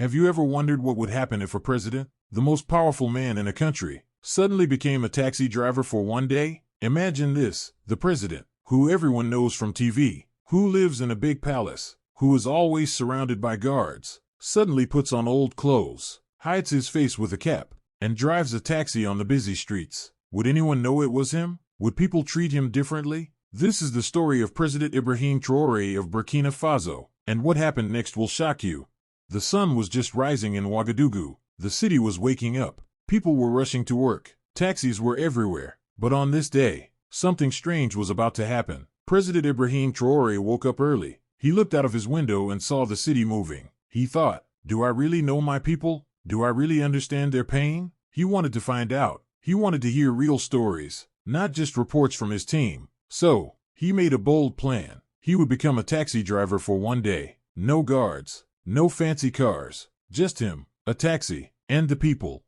Have you ever wondered what would happen if a president, the most powerful man in a country, suddenly became a taxi driver for one day? Imagine this: the president, who everyone knows from TV, who lives in a big palace, who is always surrounded by guards, suddenly puts on old clothes, hides his face with a cap, and drives a taxi on the busy streets. Would anyone know it was him? Would people treat him differently? This is the story of President Ibrahim Traoré of Burkina Faso, and what happened next will shock you. The sun was just rising in Ouagadougou. The city was waking up. People were rushing to work. Taxis were everywhere. But on this day, something strange was about to happen. President Ibrahim Traoré woke up early. He looked out of his window and saw the city moving. He thought, do I really know my people? Do I really understand their pain? He wanted to find out. He wanted to hear real stories, not just reports from his team. So, he made a bold plan. He would become a taxi driver for one day. No guards, no fancy cars, just him, a taxi, and the people.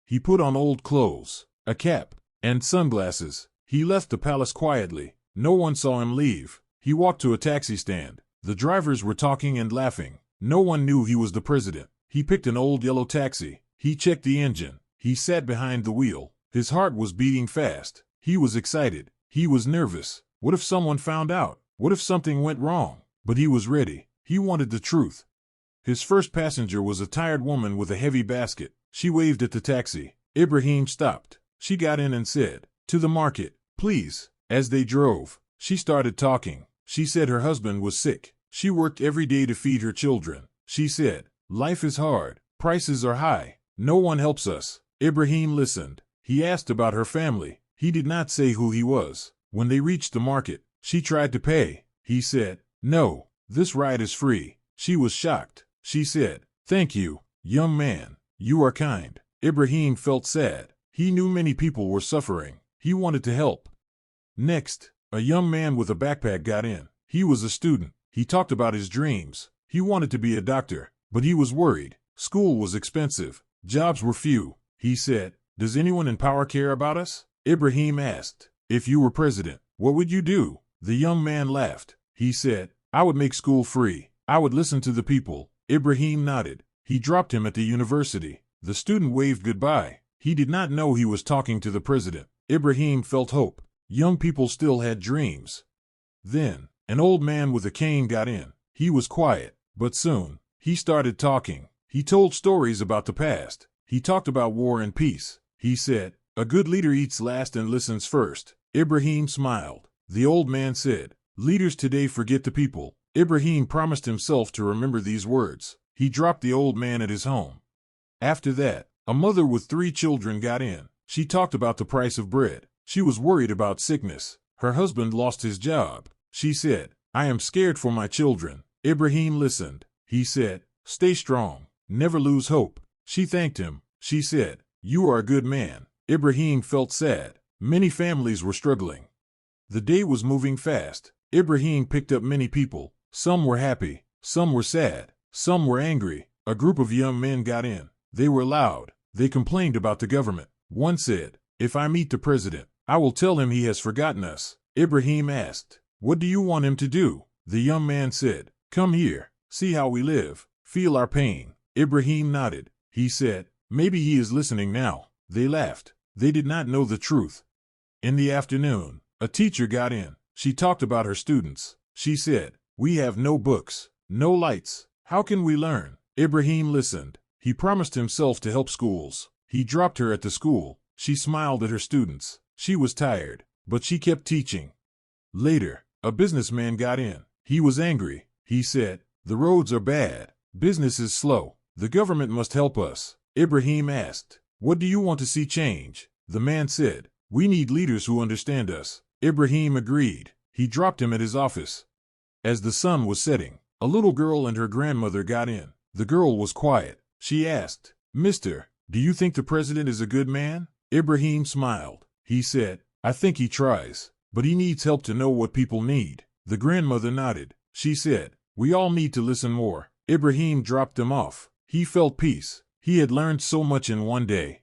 He put on old clothes, a cap, and sunglasses. He left the palace quietly. No one saw him leave. He walked to a taxi stand. The drivers were talking and laughing. No one knew he was the president. He picked an old yellow taxi. He checked the engine. He sat behind the wheel. His heart was beating fast. He was excited. He was nervous. What if someone found out? What if something went wrong? But he was ready. He wanted the truth. His first passenger was a tired woman with a heavy basket. She waved at the taxi. Ibrahim stopped. She got in and said, "To the market, please." As they drove, she started talking. She said her husband was sick. She worked every day to feed her children. She said, "Life is hard. Prices are high. No one helps us." Ibrahim listened. He asked about her family. He did not say who he was. When they reached the market, she tried to pay. He said, "No, this ride is free." She was shocked. She said, "Thank you, young man. You are kind." Ibrahim felt sad. He knew many people were suffering. He wanted to help. Next, a young man with a backpack got in. He was a student. He talked about his dreams. He wanted to be a doctor, but he was worried. School was expensive. Jobs were few. He said, "Does anyone in power care about us?" Ibrahim asked, "If you were president, what would you do?" The young man laughed. He said, "I would make school free. I would listen to the people." Ibrahim nodded. He dropped him at the university. The student waved goodbye. He did not know he was talking to the president. Ibrahim felt hope. Young people still had dreams. Then, an old man with a cane got in. He was quiet, but soon, he started talking. He told stories about the past. He talked about war and peace. He said, "A good leader eats last and listens first." Ibrahim smiled. The old man said, "Leaders today forget the people." Ibrahim promised himself to remember these words. He dropped the old man at his home. After that, a mother with 3 children got in. She talked about the price of bread. She was worried about sickness. Her husband lost his job. She said, "I am scared for my children." Ibrahim listened. He said, "Stay strong. Never lose hope." She thanked him. She said, "You are a good man." Ibrahim felt sad. Many families were struggling. The day was moving fast. Ibrahim picked up many people. Some were happy. Some were sad. Some were angry. A group of young men got in. They were loud. They complained about the government. One said, "If I meet the president, I will tell him he has forgotten us." Ibrahim asked, "What do you want him to do?" The young man said, "Come here. See how we live. Feel our pain." Ibrahim nodded. He said, "Maybe he is listening now." They laughed. They did not know the truth. In the afternoon, a teacher got in. She talked about her students. She said, "We have no books, no lights. How can we learn?" Ibrahim listened. He promised himself to help schools. He dropped her at the school. She smiled at her students. She was tired, but she kept teaching. Later, a businessman got in. He was angry. He said, "The roads are bad. Business is slow. The government must help us." Ibrahim asked, "What do you want to see change?" The man said, "We need leaders who understand us." Ibrahim agreed. He dropped him at his office. As the sun was setting, a little girl and her grandmother got in. The girl was quiet. She asked, "Mister, do you think the president is a good man?" Ibrahim smiled. He said, "I think he tries, but he needs help to know what people need." The grandmother nodded. She said, "We all need to listen more." Ibrahim dropped them off. He felt peace. He had learned so much in one day.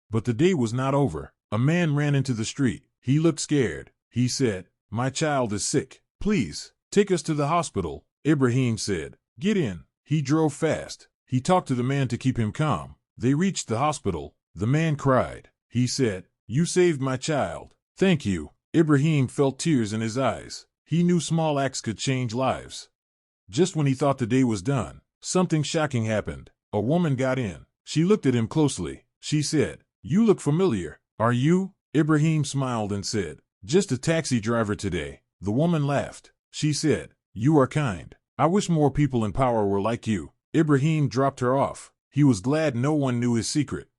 But the day was not over. A man ran into the street. He looked scared. He said, "My child is sick. Please, take us to the hospital." Ibrahim said, "Get in." He drove fast. He talked to the man to keep him calm. They reached the hospital. The man cried. He said, "You saved my child. Thank you." Ibrahim felt tears in his eyes. He knew small acts could change lives. Just when he thought the day was done, something shocking happened. A woman got in. She looked at him closely. She said, "You look familiar. Are you?" Ibrahim smiled and said, "Just a taxi driver today." The woman laughed. She said, "You are kind. I wish more people in power were like you." Ibrahim dropped her off. He was glad no one knew his secret.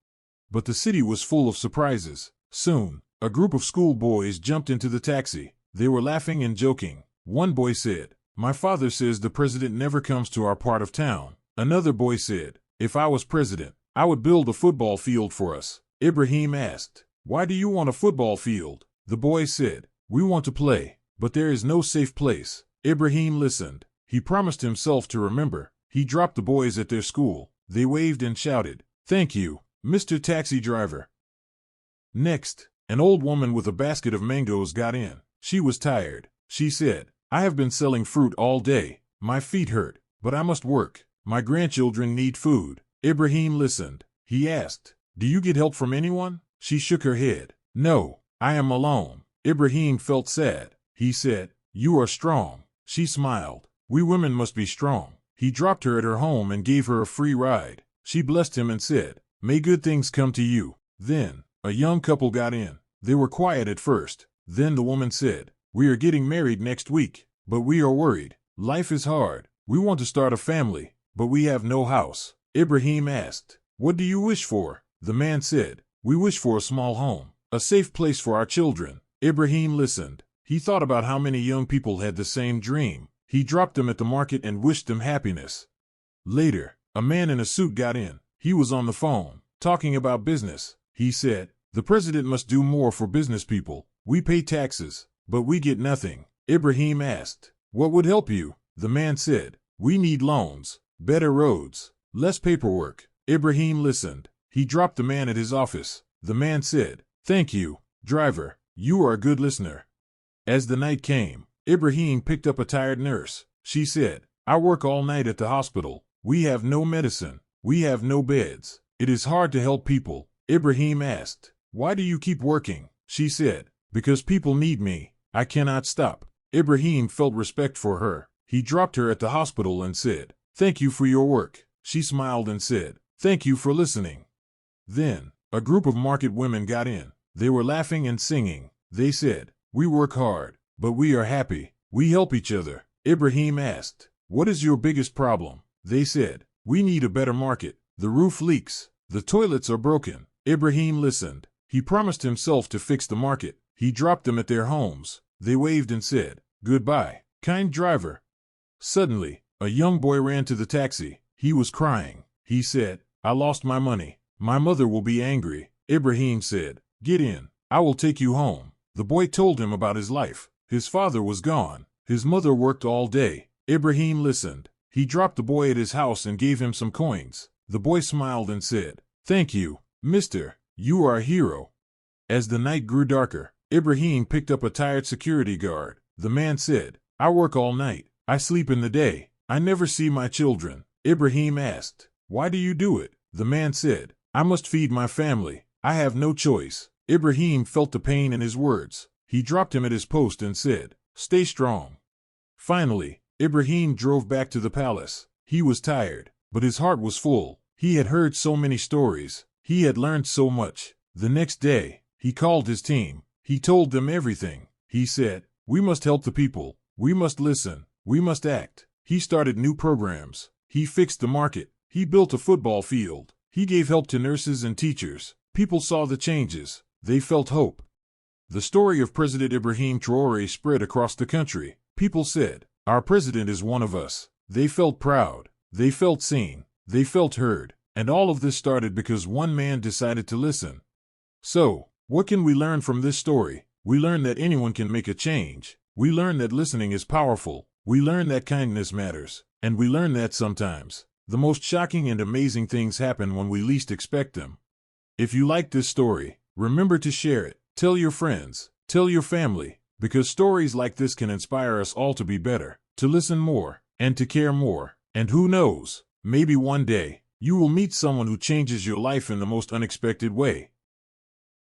But the city was full of surprises. Soon, a group of schoolboys jumped into the taxi. They were laughing and joking. One boy said, "My father says the president never comes to our part of town." Another boy said, "If I was president, I would build a football field for us." Ibrahim asked, "Why do you want a football field?" The boy said, "We want to play, but there is no safe place." Ibrahim listened. He promised himself to remember. He dropped the boys at their school. They waved and shouted, "Thank you, Mr. Taxi Driver." Next, an old woman with a basket of mangoes got in. She was tired. She said, "I have been selling fruit all day. My feet hurt, but I must work. My grandchildren need food." Ibrahim listened. He asked, "Do you get help from anyone?" She shook her head. "No, I am alone." Ibrahim felt sad. He said, "You are strong." She smiled. "We women must be strong." He dropped her at her home and gave her a free ride. She blessed him and said, "May good things come to you." Then, a young couple got in. They were quiet at first. Then the woman said, "We are getting married next week, but we are worried. Life is hard. We want to start a family, but we have no house." Ibrahim asked, "What do you wish for?" The man said, "We wish for a small home, a safe place for our children." Ibrahim listened. He thought about how many young people had the same dream. He dropped them at the market and wished them happiness. Later, a man in a suit got in. He was on the phone, talking about business. He said, "The president must do more for business people. We pay taxes, but we get nothing." Ibrahim asked, "What would help you?" The man said, "We need loans, better roads, less paperwork." Ibrahim listened. He dropped the man at his office. The man said, "Thank you, driver. You are a good listener." As the night came, Ibrahim picked up a tired nurse. She said, "I work all night at the hospital. We have no medicine. We have no beds. It is hard to help people." Ibrahim asked, "Why do you keep working?" She said, "Because people need me. I cannot stop." Ibrahim felt respect for her. He dropped her at the hospital and said, "Thank you for your work." She smiled and said, "Thank you for listening." Then, a group of market women got in. They were laughing and singing. They said, "We work hard, but we are happy. We help each other." Ibrahim asked, "What is your biggest problem?" They said, "We need a better market. The roof leaks. The toilets are broken." Ibrahim listened. He promised himself to fix the market. He dropped them at their homes. They waved and said, "Goodbye, kind driver." Suddenly, a young boy ran to the taxi. He was crying. He said, "I lost my money. My mother will be angry." Ibrahim said, "Get in. I will take you home." The boy told him about his life. His father was gone. His mother worked all day. Ibrahim listened. He dropped the boy at his house and gave him some coins. The boy smiled and said, "Thank you, mister. You are a hero." As the night grew darker, Ibrahim picked up a tired security guard. The man said, "I work all night. I sleep in the day. I never see my children." Ibrahim asked, "Why do you do it?" The man said, "I must feed my family. I have no choice." Ibrahim felt the pain in his words. He dropped him at his post and said, "Stay strong." Finally, Ibrahim drove back to the palace. He was tired, but his heart was full. He had heard so many stories. He had learned so much. The next day, he called his team. He told them everything. He said, "We must help the people. We must listen. We must act." He started new programs. He fixed the market. He built a football field. He gave help to nurses and teachers. People saw the changes. They felt hope. The story of President Ibrahim Traoré spread across the country. People said, "Our president is one of us." They felt proud. They felt seen. They felt heard. And all of this started because one man decided to listen. So, what can we learn from this story? We learn that anyone can make a change. We learn that listening is powerful. We learn that kindness matters. And we learn that sometimes the most shocking and amazing things happen when we least expect them. If you like this story, remember to share it. Tell your friends. Tell your family. Because stories like this can inspire us all to be better, to listen more, and to care more. And who knows, Maybe one day, you will meet someone who changes your life in the most unexpected way.